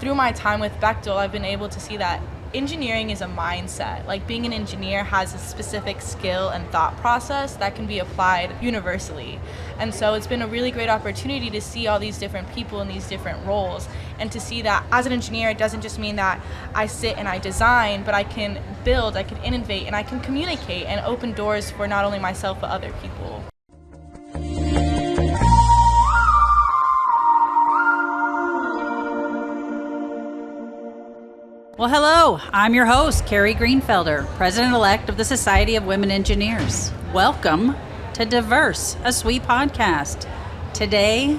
through my time with Bechtel, I've been able to see that engineering is a mindset. Like, being an engineer has a specific skill and thought process that can be applied universally. And so it's been a really great opportunity to see all these different people in these different roles, and to see that as an engineer, it doesn't just mean that I sit and I design, but I can build, I can innovate, and I can communicate and open doors for not only myself but other people. Well, hello, I'm your host, Kerrie Greenfelder, President-Elect of the Society of Women Engineers. Welcome to Diverse, a SWE podcast. Today,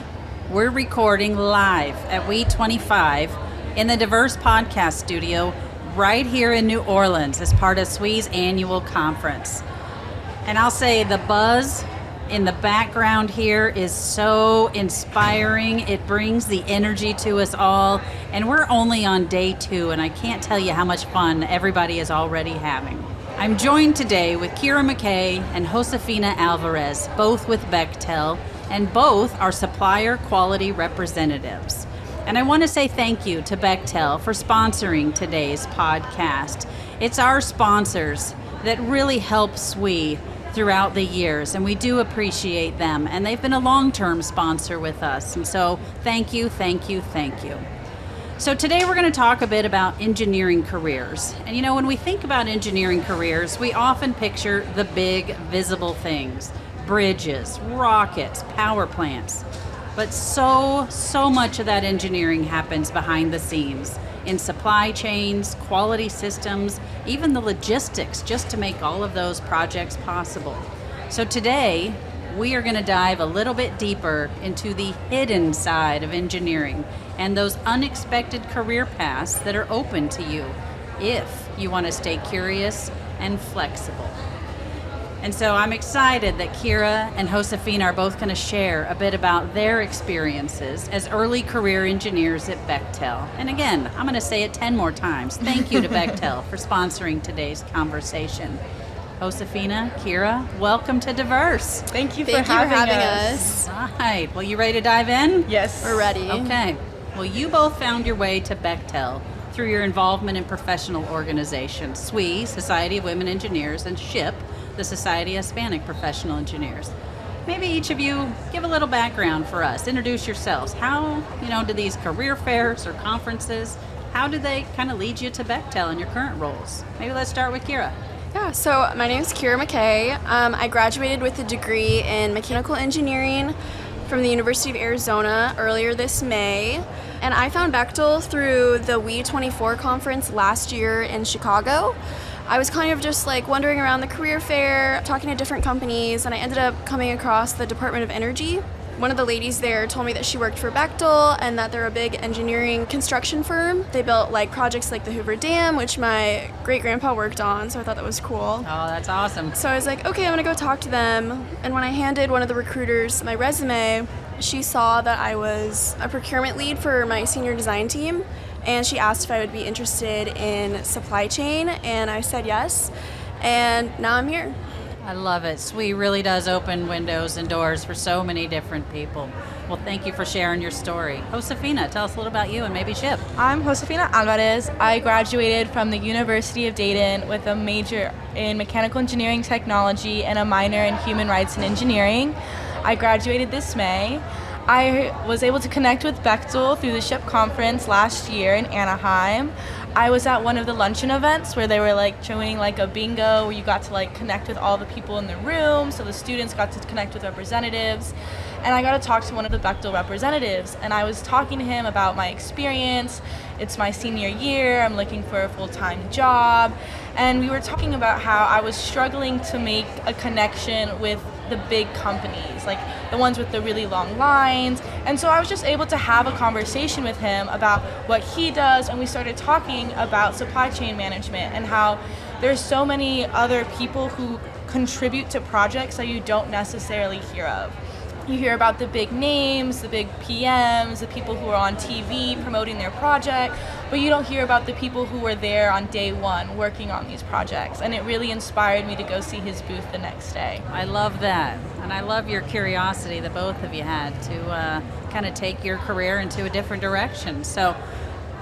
we're recording live at WE25 in the Diverse Podcast Studio right here in New Orleans as part of SWE's annual conference. And I'll say the buzz in the background here is so inspiring. It brings the energy to us all. And we're only on day 2, and I can't tell you how much fun everybody is already having. I'm joined today with McKay and Josefina Alvarez, both with Bechtel, and both are supplier quality representatives. And I want to say thank you to Bechtel for sponsoring today's podcast. It's our sponsors that really help SWE throughout the years, and we do appreciate them, and they've been a long-term sponsor with us, and so thank you, thank you, thank you. So today we're going to talk a bit about engineering careers. And when we think about engineering careers, we often picture the big visible things: bridges, rockets, power plants. But so much of that engineering happens behind the scenes, in supply chains, quality systems, even the logistics, just to make all of those projects possible. So today, we are going to dive a little bit deeper into the hidden side of engineering and those unexpected career paths that are open to you if you want to stay curious and flexible. And so I'm excited that Kira and Josefina are both going to share a bit about their experiences as early career engineers at Bechtel. And again, I'm going to say it 10 more times. Thank you to Bechtel for sponsoring today's conversation. Josefina, Kira, welcome to Diverse. Thank you for having us. All right. Well, you ready to dive in? Yes. We're ready. Okay. Well, you both found your way to Bechtel through your involvement in professional organizations, SWE, Society of Women Engineers, and SHPE, the Society of Hispanic Professional Engineers. Maybe each of you give a little background for us. Introduce yourselves. How, do these career fairs or conferences, how do they kind of lead you to Bechtel in your current roles? Maybe let's start with Kira. Yeah, so my name is McKay. I graduated with a degree in mechanical engineering from the University of Arizona earlier this May. And I found Bechtel through the WE25 conference last year in Chicago. I was kind of just wandering around the career fair, talking to different companies, and I ended up coming across the Department of Energy. One of the ladies there told me that she worked for Bechtel and that they're a big engineering construction firm. They built projects like the Hoover Dam, which my great-grandpa worked on, so I thought that was cool. Oh, that's awesome. So I was like, okay, I'm going to go talk to them. And when I handed one of the recruiters my resume, she saw that I was a procurement lead for my senior design team. And she asked if I would be interested in supply chain, and I said yes, and now I'm here. I love it. SWE really does open windows and doors for so many different people. Well, thank you for sharing your story. Josefina, tell us a little about you and maybe SHPE. I'm Josefina Alvarez. I graduated from the University of Dayton with a major in mechanical engineering technology and a minor in human rights and engineering. I graduated this May. I was able to connect with Bechtel through the SHPE conference last year in Anaheim. I was at one of the luncheon events where they were showing a bingo where you got to connect with all the people in the room, so the students got to connect with representatives. And I got to talk to one of the Bechtel representatives, and I was talking to him about my experience. It's my senior year, I'm looking for a full-time job, and we were talking about how I was struggling to make a connection with the big companies, the ones with the really long lines. And so I was just able to have a conversation with him about what he does, and we started talking about supply chain management and how there's so many other people who contribute to projects that you don't necessarily hear of. You hear about the big names, the big PMs, the people who are on TV promoting their project, but you don't hear about the people who were there on day one working on these projects. And it really inspired me to go see his booth the next day. I love that. And I love your curiosity that both of you had to kind of take your career into a different direction. So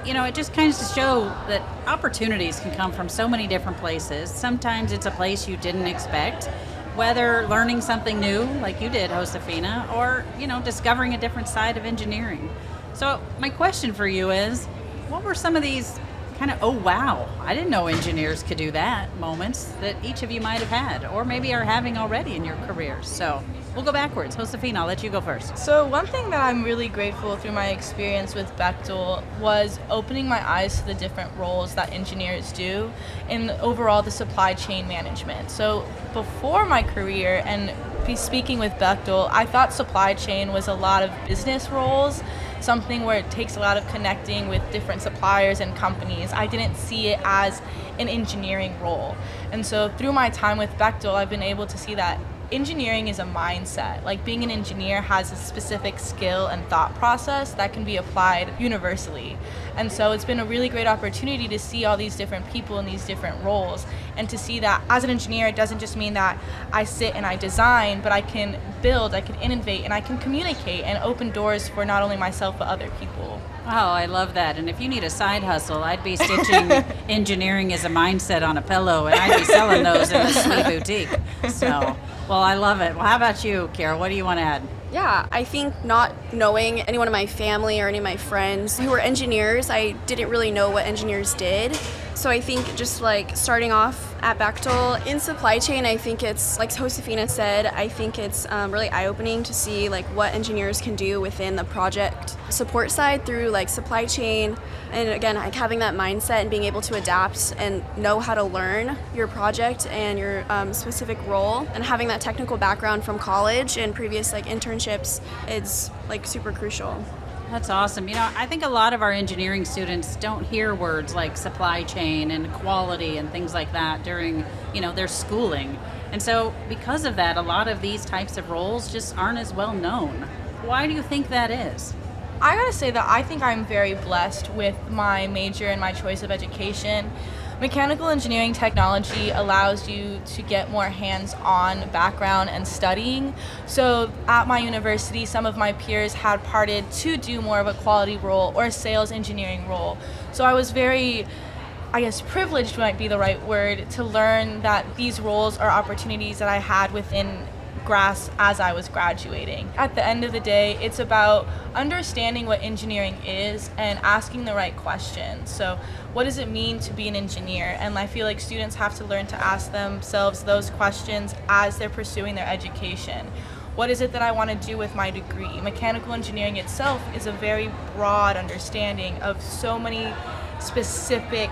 it just kind of shows that opportunities can come from so many different places. Sometimes it's a place you didn't expect, whether learning something new, like you did, Josefina, or, discovering a different side of engineering. So my question for you is, what were some of these kind of, oh, wow, I didn't know engineers could do that moments that each of you might have had, or maybe are having already in your careers? So we'll go backwards. Josefina, I'll let you go first. So one thing that I'm really grateful through my experience with Bechtel was opening my eyes to the different roles that engineers do in overall the supply chain management. So before my career and speaking with Bechtel, I thought supply chain was a lot of business roles, something where it takes a lot of connecting with different suppliers and companies. I didn't see it as an engineering role. And so through my time with Bechtel, I've been able to see that engineering is a mindset. Like, being an engineer has a specific skill and thought process that can be applied universally. And so it's been a really great opportunity to see all these different people in these different roles, and to see that as an engineer, it doesn't just mean that I sit and I design, but I can build, I can innovate, and I can communicate and open doors for not only myself but other people. Oh, I love that. And if you need a side hustle, I'd be stitching engineering as a mindset on a pillow, and I'd be selling those in the SWE boutique. So, well, I love it. Well, how about you, Kara? What do you want to add? Yeah, I think not knowing anyone in my family or any of my friends who were engineers, I didn't really know what engineers did. So I think just like starting off at Bechtel in supply chain, I think it's, like Josefina said, I think it's really eye-opening to see like what engineers can do within the project support side through like supply chain. And again, like having that mindset and being able to adapt and know how to learn your project and your specific role, and having that technical background from college and previous like internships is like super crucial. That's awesome. I think a lot of our engineering students don't hear words like supply chain and quality and things like that during, their schooling. And so because of that, a lot of these types of roles just aren't as well known. Why do you think that is? I gotta say that I think I'm very blessed with my major and my choice of education. Mechanical engineering technology allows you to get more hands-on background and studying. So at my university, some of my peers had parted to do more of a quality role or a sales engineering role. So I was very, privileged might be the right word, to learn that these roles are opportunities that I had within grasp as I was graduating. At the end of the day, it's about understanding what engineering is and asking the right questions. So what does it mean to be an engineer? And I feel like students have to learn to ask themselves those questions as they're pursuing their education. What is it that I want to do with my degree? Mechanical engineering itself is a very broad understanding of so many specific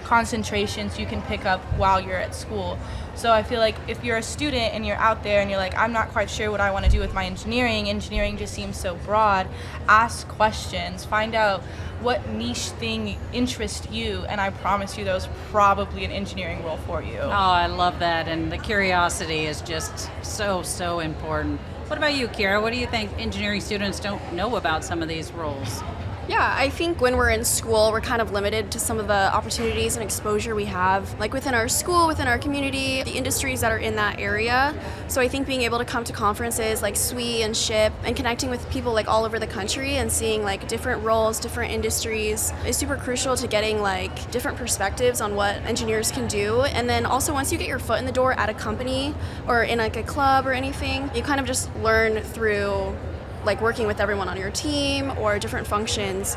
concentrations you can pick up while you're at school. So I feel like if you're a student and you're out there and you're like, I'm not quite sure what I want to do with my engineering just seems so broad, ask questions, find out what niche thing interests you, and I promise you there's probably an engineering role for you. Oh, I love that, and the curiosity is just so important. What about you, Kira? What do you think engineering students don't know about some of these roles? Yeah, I think when we're in school, we're kind of limited to some of the opportunities and exposure we have, like within our school, within our community, the industries that are in that area. So I think being able to come to conferences like SWE and SHPE and connecting with people like all over the country and seeing like different roles, different industries is super crucial to getting like different perspectives on what engineers can do. And then also once you get your foot in the door at a company or in like a club or anything, you kind of just learn through like working with everyone on your team or different functions.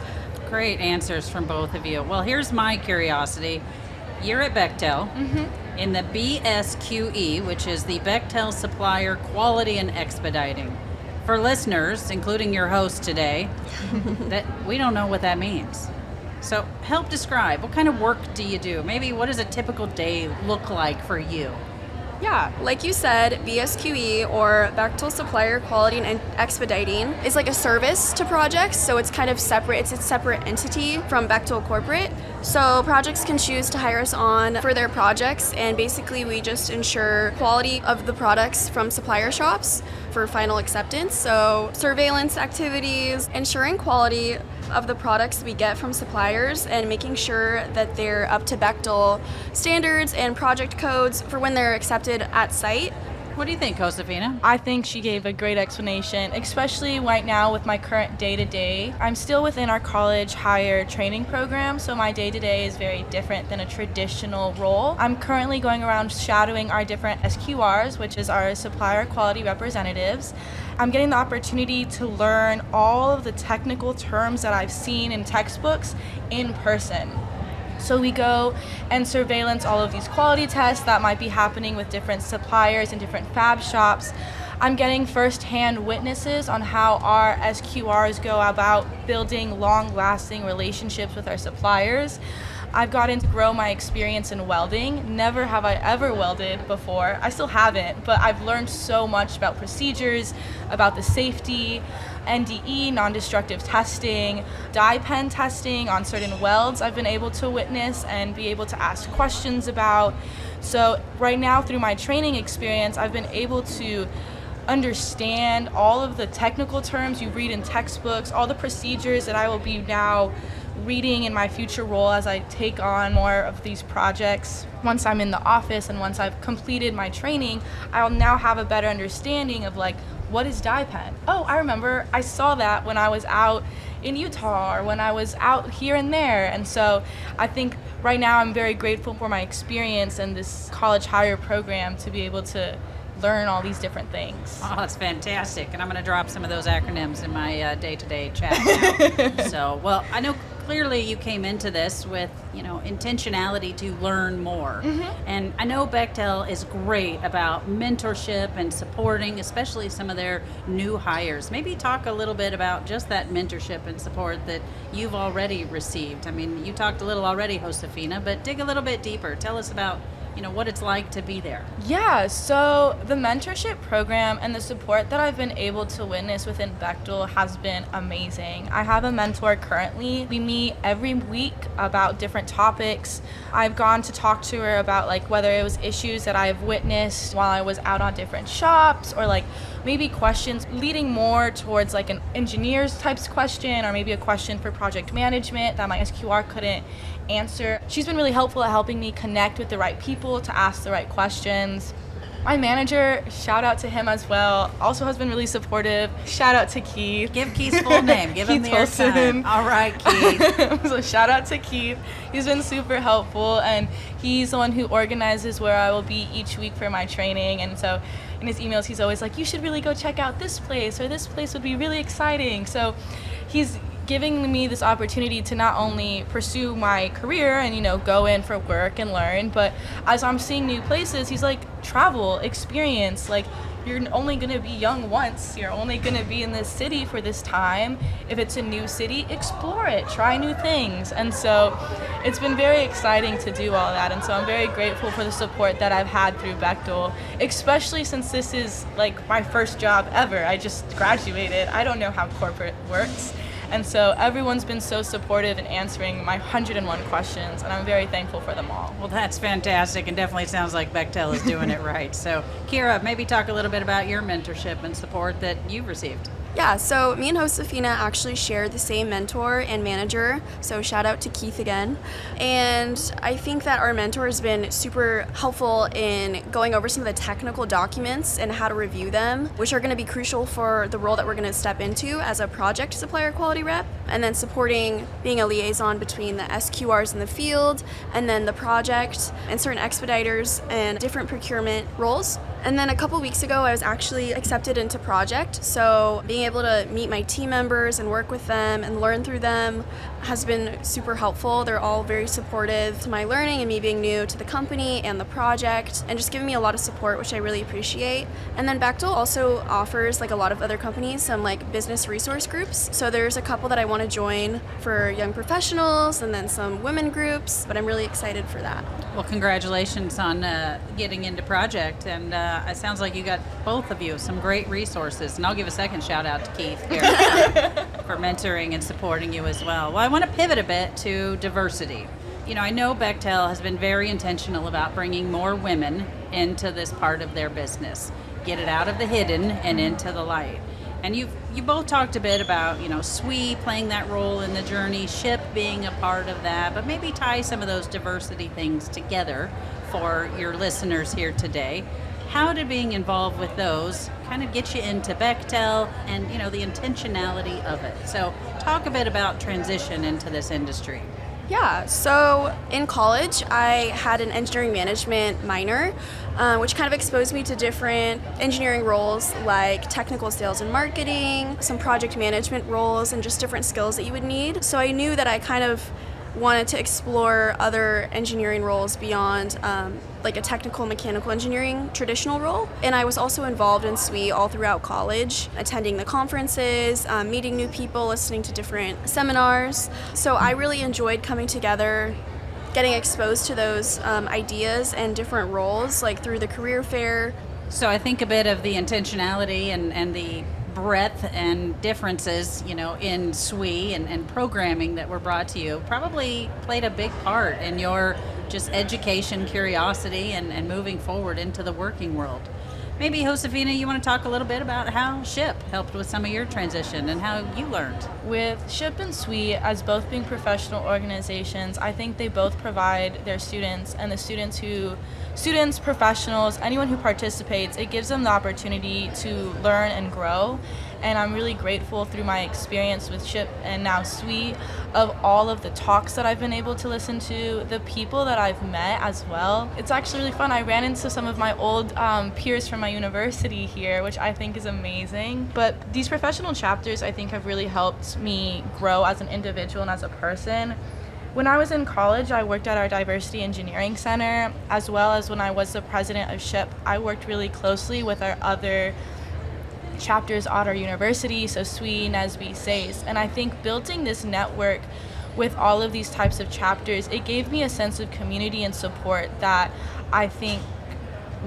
Great answers from both of you. Well, here's my curiosity. You're at Bechtel in the BSQE, which is the Bechtel Supplier Quality and Expediting. For listeners, including your host today, that we don't know what that means. So help describe, what kind of work do you do? Maybe what does a typical day look like for you? Yeah, like you said, BSQE or Bechtel Supplier Quality and Expediting is like a service to projects, so it's kind of separate. It's a separate entity from Bechtel Corporate. So projects can choose to hire us on for their projects, and basically we just ensure quality of the products from supplier shops for final acceptance. So surveillance activities, ensuring quality of the products we get from suppliers and making sure that they're up to Bechtel standards and project codes for when they're accepted at site. What do you think, Josefina? I think she gave a great explanation, especially right now with my current day-to-day. I'm still within our college higher training program, so my day-to-day is very different than a traditional role. I'm currently going around shadowing our different SQRs, which is our supplier quality representatives. I'm getting the opportunity to learn all of the technical terms that I've seen in textbooks in person. So we go and surveillance all of these quality tests that might be happening with different suppliers and different fab shops. I'm getting firsthand witnesses on how our SQRs go about building long-lasting relationships with our suppliers. I've gotten to grow my experience in welding. Never have I ever welded before. I still haven't, but I've learned so much about procedures, about the safety, NDE, non-destructive testing, dye pen testing on certain welds I've been able to witness and be able to ask questions about. So right now through my training experience, I've been able to understand all of the technical terms you read in textbooks, all the procedures that I will be now reading in my future role as I take on more of these projects. Once I'm in the office and once I've completed my training, I'll now have a better understanding of like, what is dye pen? Oh, I remember I saw that when I was out in Utah or when I was out here and there. And so I think right now I'm very grateful for my experience in this college higher program to be able to learn all these different things. Oh, that's fantastic. And I'm going to drop some of those acronyms in my day-to-day chat now. So, well, I know clearly you came into this with, intentionality to learn more. Mm-hmm. And I know Bechtel is great about mentorship and supporting, especially some of their new hires. Maybe talk a little bit about just that mentorship and support that you've already received. I mean, you talked a little already, Josefina, but dig a little bit deeper. Tell us about what it's like to be there. Yeah, so the mentorship program and the support that I've been able to witness within Bechtel has been amazing. I have a mentor currently. We meet every week about different topics. I've gone to talk to her about whether it was issues that I've witnessed while I was out on different shops or maybe questions leading more towards an engineer's types question or maybe a question for project management that my SQR couldn't answer. She's been really helpful at helping me connect with the right people to ask the right questions. My manager, shout out to him as well, also has been really supportive. Shout out to Keith. Give Keith's full name. Give him the airtime. All right, Keith. So shout out to Keith. He's been super helpful, and he's the one who organizes where I will be each week for my training. And so in his emails, he's always like, you should really go check out this place, or this place would be really exciting. So he's giving me this opportunity to not only pursue my career and go in for work and learn, but as I'm seeing new places, he's like, travel, experience, you're only going to be young once, you're only going to be in this city for this time. If it's a new city, explore it, try new things. And so it's been very exciting to do all that, and so I'm very grateful for the support that I've had through Bechtel, especially since this is my first job ever. I just graduated. I don't know how corporate works. And so everyone's been so supportive in answering my 101 questions, and I'm very thankful for them all. Well, that's fantastic, and definitely sounds like Bechtel is doing it right. So, Kira, maybe talk a little bit about your mentorship and support that you've received. Yeah, so me and Josefina actually share the same mentor and manager, so shout out to Keith again. And I think that our mentor has been super helpful in going over some of the technical documents and how to review them, which are going to be crucial for the role that we're going to step into as a project supplier quality rep, and then supporting being a liaison between the SQRs in the field and then the project and certain expediters and different procurement roles. And then a couple weeks ago, I was actually accepted into project, so being able to meet my team members and work with them and learn through them has been super helpful. They're all very supportive to my learning and me being new to the company and the project, and just giving me a lot of support, which I really appreciate. And then Bechtel also offers, a lot of other companies, some business resource groups. So there's a couple that I want to join for young professionals, and then some women groups, but I'm really excited for that. Well, congratulations on getting into project, and it sounds like you got, both of you, some great resources. And I'll give a second shout out to Keith here for mentoring and supporting you as well. Well, I want to pivot a bit to diversity. I know Bechtel has been very intentional about bringing more women into this part of their business, get it out of the hidden and into the light. And you both talked a bit about, SWE playing that role in the journey, SHPE being a part of that, but maybe tie some of those diversity things together for your listeners here today. How did being involved with those kind of get you into Bechtel and, the intentionality of it? So talk a bit about transition into this industry. Yeah, so in college, I had an engineering management minor, which kind of exposed me to different engineering roles like technical sales and marketing, some project management roles, and just different skills that you would need. So I knew that I kind of wanted to explore other engineering roles beyond like a technical mechanical engineering traditional role. And I was also involved in SWE all throughout college, attending the conferences, meeting new people, listening to different seminars. So I really enjoyed coming together, getting exposed to those ideas and different roles, like through the career fair. So I think a bit of the intentionality and the breadth and differences, in SWE and programming that were brought to you probably played a big part in your just education, curiosity, and moving forward into the working world. Maybe, Josefina, you want to talk a little bit about how SHPE helped with some of your transition and how you learned? With SHPE and SWE, as both being professional organizations, I think they both provide their students and the students, professionals, anyone who participates, it gives them the opportunity to learn and grow. And I'm really grateful through my experience with SHPE and now SWE of all of the talks that I've been able to listen to, the people that I've met as well. It's actually really fun. I ran into some of my old peers from my university here, which I think is amazing. But these professional chapters, I think, have really helped me grow as an individual and as a person. When I was in college, I worked at our Diversity Engineering Center, as well as when I was the president of SHPE, I worked really closely with our other chapters at our university, so SWE, NSBE, SACE. And I think building this network with all of these types of chapters, it gave me a sense of community and support that I think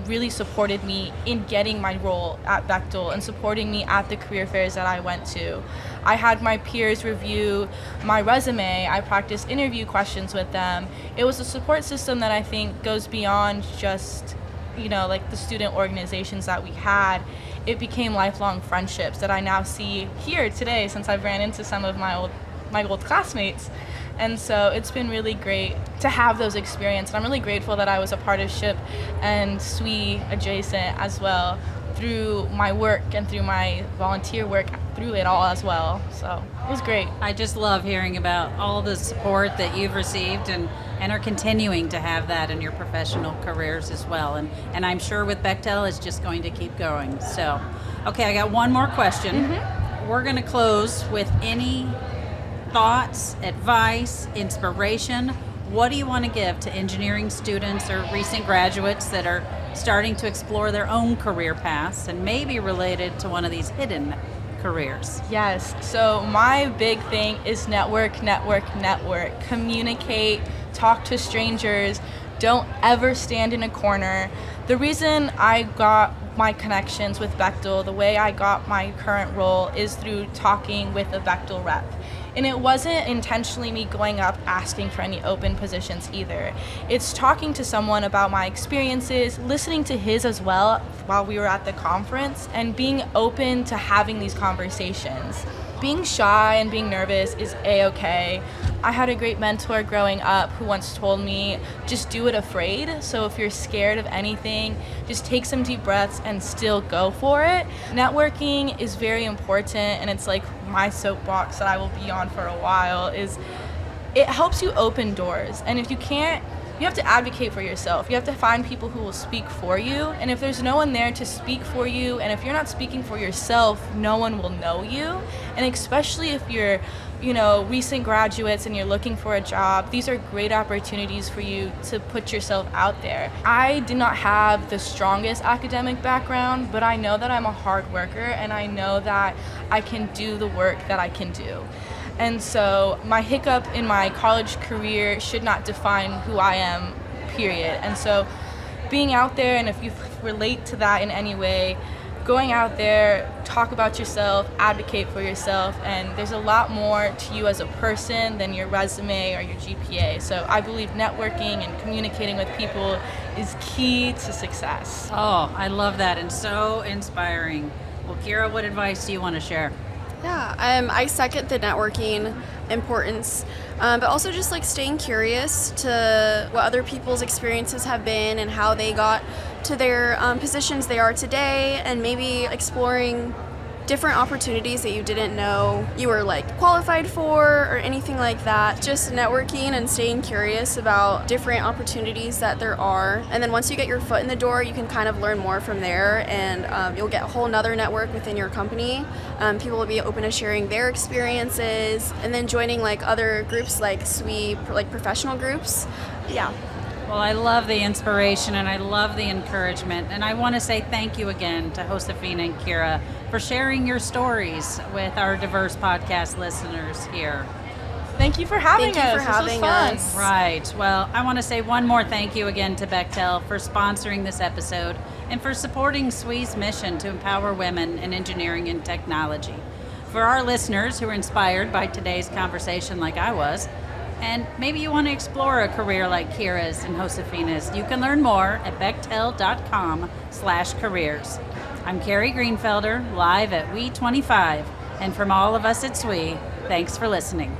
really supported me in getting my role at Bechtel and supporting me at the career fairs that I went to. I had my peers review my resume. I practiced interview questions with them. It was a support system that I think goes beyond just, like the student organizations that we had. It became lifelong friendships that I now see here today since I've ran into some of my old classmates. And so it's been really great to have those experiences. I'm really grateful that I was a part of SHPE and SWE adjacent as well through my work and through my volunteer work through it all as well. So it was great. I just love hearing about all the support that you've received and are continuing to have that in your professional careers as well. And I'm sure with Bechtel it's just going to keep going. So, okay, I got one more question. Mm-hmm. We're going to close with any thoughts, advice, inspiration. What do you want to give to engineering students or recent graduates that are starting to explore their own career paths and maybe related to one of these hidden careers? Yes, so my big thing is network, communicate, talk to strangers, don't ever stand in a corner. The reason I got my connections with Bechtel, the way I got my current role is through talking with a Bechtel rep. And it wasn't intentionally me going up asking for any open positions either. It's talking to someone about my experiences, listening to his as well while we were at the conference, and being open to having these conversations. Being shy and being nervous is a-okay. I had a great mentor growing up who once told me, just do it afraid. So if you're scared of anything, just take some deep breaths and still go for it. Networking is very important, and it's like my soapbox that I will be on for a while, is it helps you open doors. And if you can't, you have to advocate for yourself. You have to find people who will speak for you. And if there's no one there to speak for you, and if you're not speaking for yourself, no one will know you. And especially if you're, recent graduates and you're looking for a job, these are great opportunities for you to put yourself out there. I did not have the strongest academic background, but I know that I'm a hard worker, and I know that I can do the work that I can do. And so my hiccup in my college career should not define who I am, period. And so being out there, and if you relate to that in any way, going out there, talk about yourself, advocate for yourself, and there's a lot more to you as a person than your resume or your GPA. So I believe networking and communicating with people is key to success. Oh, I love that, and so inspiring. Well, Kira, what advice do you want to share? Yeah, I second the networking importance, but also just like staying curious to what other people's experiences have been and how they got to their positions they are today, and maybe exploring different opportunities that you didn't know you were like qualified for or anything like that. Just networking and staying curious about different opportunities that there are. And then once you get your foot in the door, you can kind of learn more from there, and you'll get a whole nother network within your company. People will be open to sharing their experiences, and then joining like other groups like SWE, like professional groups. Yeah. Well, I love the inspiration and I love the encouragement. And I want to say thank you again to Josefina and Kira for sharing your stories with our diverse podcast listeners here. Thank you for having us. Thank you for having us. Right. Well, I want to say one more thank you again to Bechtel for sponsoring this episode and for supporting SWE's mission to empower women in engineering and technology. For our listeners who are inspired by today's conversation like I was, and maybe you want to explore a career like Kira's and Josefina's, you can learn more at bechtel.com/careers. I'm Kerrie Greenfelder, live at WE25, and from all of us at SWE, thanks for listening.